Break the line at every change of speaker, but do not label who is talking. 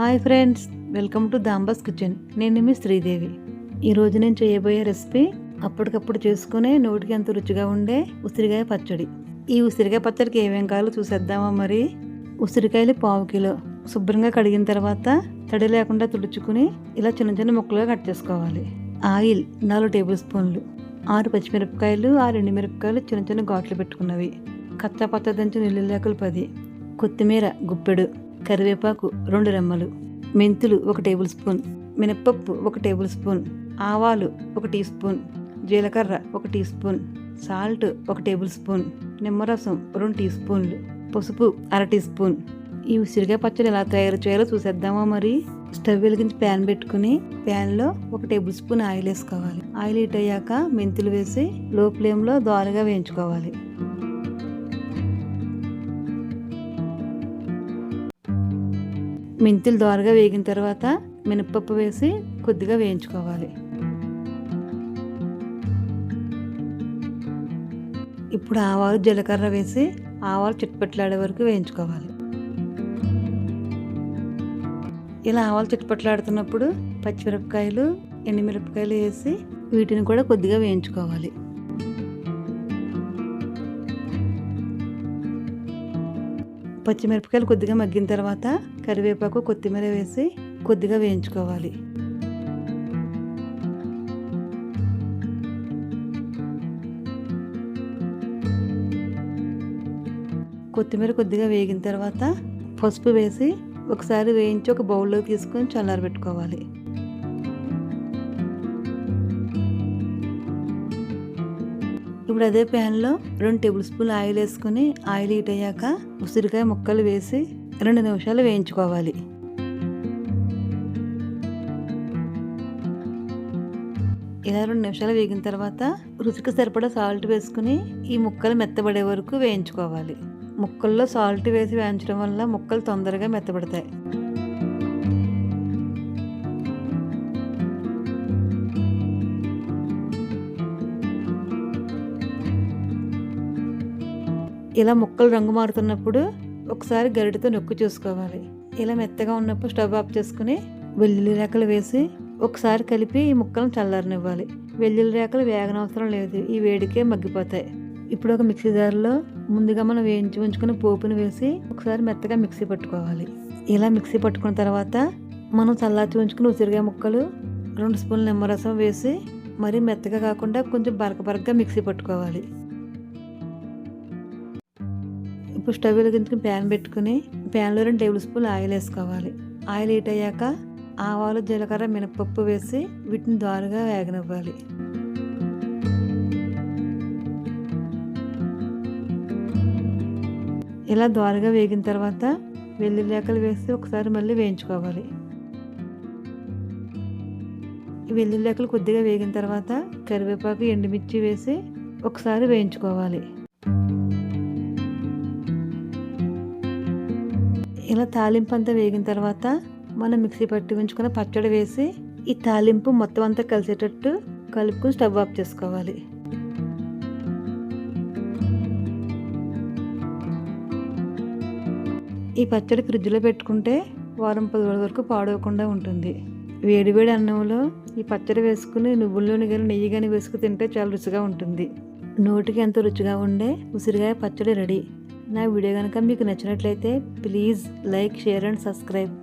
Hi friends, welcome to దాంబాస్ kitchen. నేను మీ శ్రీదేవి. ఈరోజు నేను చేయబోయే రెసిపీ అప్పటికప్పుడు చేసుకునే నోటికి ఎంత రుచిగా ఉండే ఉసిరికాయ పచ్చడి. ఈ ఉసిరికాయ పచ్చడికి ఏమేం కావాలో చూసేద్దామా మరి. ఉసిరికాయలు 1/2 కిలో శుభ్రంగా కడిగిన తర్వాత తడి లేకుండా తుడుచుకుని ఇలా చిన్న చిన్న ముక్కలుగా కట్ చేసుకోవాలి. ఆయిల్ 4 టేబుల్ స్పూన్లు, 6 పచ్చిమిరపకాయలు, 6 ఎండుమిరపకాయలు చిన్న చిన్న ఘాట్లు పెట్టుకున్నవి, కచ్చా పచ్చ దంచిన వెల్లుల్లిపాయలు 10, కొత్తిమీర గుప్పెడు, కరివేపాకు 2 రెమ్మలు, మెంతులు 1 టేబుల్ స్పూన్, మినప్పప్పు 1 టేబుల్ స్పూన్, ఆవాలు 1 టీ స్పూన్, జీలకర్ర 1 teaspoon, salt 1 tablespoon, నిమ్మరసం 2 టీ స్పూన్లు, పసుపు 1/2 టీ స్పూన్. ఈ ఉసిరికాయ పచ్చడి ఎలా తయారు చేయాలో చూసేద్దామా మరి. స్టవ్ వెలిగించి ప్యాన్ పెట్టుకుని ప్యాన్లో 1 టేబుల్ స్పూన్ ఆయిల్ వేసుకోవాలి. ఆయిల్ హీట్ అయ్యాక మెంతులు వేసి లో ఫ్లేమ్లో దోరగా వేయించుకోవాలి. మెంతులు దోరగా వేగిన తర్వాత మినప్పప్పు వేసి కొద్దిగా వేయించుకోవాలి. ఇప్పుడు ఆవాలు జీలకర్ర వేసి ఆవాలు చిట్పట్లాడే వరకు వేయించుకోవాలి. ఇలా ఆవాలు చిట్పట్లాడుతున్నప్పుడు పచ్చిమిరపకాయలు, ఎండుమిరపకాయలు వేసి వీటిని కూడా కొద్దిగా వేయించుకోవాలి. పచ్చిమిరపకాయలు కొద్దిగా మగ్గిన తర్వాత కరివేపాకు, కొత్తిమీర వేసి కొద్దిగా వేయించుకోవాలి. కొత్తిమీర కొద్దిగా వేగిన తర్వాత పసుపు వేసి ఒకసారి వేయించి ఒక బౌల్లో తీసుకొని చల్లారబెట్టుకోవాలి. ఇప్పుడు అదే ప్యాన్లో 2 టేబుల్ స్పూన్లు ఆయిల్ వేసుకుని ఆయిల్ హీట్ అయ్యాక ఉసిరికాయ ముక్కలు వేసి 2 నిమిషాలు వేయించుకోవాలి. ఇలా 2 నిమిషాలు వేగిన తర్వాత రుచికి సరిపడా సాల్ట్ వేసుకుని ఈ ముక్కలు మెత్తబడే వరకు వేయించుకోవాలి. ముక్కల్లో సాల్ట్ వేసి వేయించడం వల్ల ముక్కలు తొందరగా మెత్తబడతాయి. ఇలా ముక్కలు రంగు మారుతున్నప్పుడు ఒకసారి గరిటెతో నొక్కు చూసుకోవాలి. ఇలా మెత్తగా ఉన్నప్పుడు స్టవ్ ఆఫ్ చేసుకుని వెల్లుల్లి రేకలు వేసి ఒకసారి కలిపి ఈ ముక్కలను చల్లారనివ్వాలి. వెల్లుల్లి రేకలు వేగనవసరం లేదు, ఈ వేడికే మగ్గిపోతాయి. ఇప్పుడు ఒక మిక్సీ జార్లో ముందుగా మనం వేయించి ఉంచుకుని పోపుని వేసి ఒకసారి మెత్తగా మిక్సీ పట్టుకోవాలి. ఇలా మిక్సీ పట్టుకున్న తర్వాత మనం చల్లార్చి ఉంచుకుని ఉసిరికాయ ముక్కలు 2 స్పూన్ల నిమ్మరసం వేసి మరీ మెత్తగా కాకుండా కొంచెం బరకగా మిక్సీ పట్టుకోవాలి. ఇప్పుడు స్టవ్ వెలిగించుకుని ప్యాన్ పెట్టుకుని ప్యాన్లో 2 టేబుల్ స్పూన్లు ఆయిల్ వేసుకోవాలి. ఆయిల్ హీట్ అయ్యాక ఆవాలు, జీలకర్ర, మినపప్పు వేసి వీటిని దోరగా వేగనివ్వాలి. ఇలా దోరగా వేగిన తర్వాత వెల్లుల్లి రేకలు వేసి ఒకసారి మళ్ళీ వేయించుకోవాలి. ఈ వెల్లుల్లి రేకలు కొద్దిగా వేగిన తర్వాత కరివేపాకు, ఎండుమిర్చి వేసి ఒకసారి వేయించుకోవాలి. ఇలా తాలింపు అంతా వేగిన తర్వాత మనం మిక్సీ పట్టి ఉంచుకున్న పచ్చడి వేసి ఈ తాలింపు మొత్తం అంతా కలిసేటట్టు కలుపుకొని స్టవ్ ఆఫ్ చేసుకోవాలి. ఈ పచ్చడి ఫ్రిడ్జ్లో పెట్టుకుంటే వారం 10 రోజుల వరకు పాడవకుండా ఉంటుంది. వేడివేడి అన్నంలో ఈ పచ్చడి వేసుకుని నువ్వుల నూనె కానీ నెయ్యి కానీ వేసుకుని తింటే చాలా రుచిగా ఉంటుంది. నోటికి ఎంతో రుచిగా ఉండే ఉసిరికాయ పచ్చడి రెడీ. నా వీడియో కనుక మీకు నచ్చినట్లయితే please like, share and subscribe.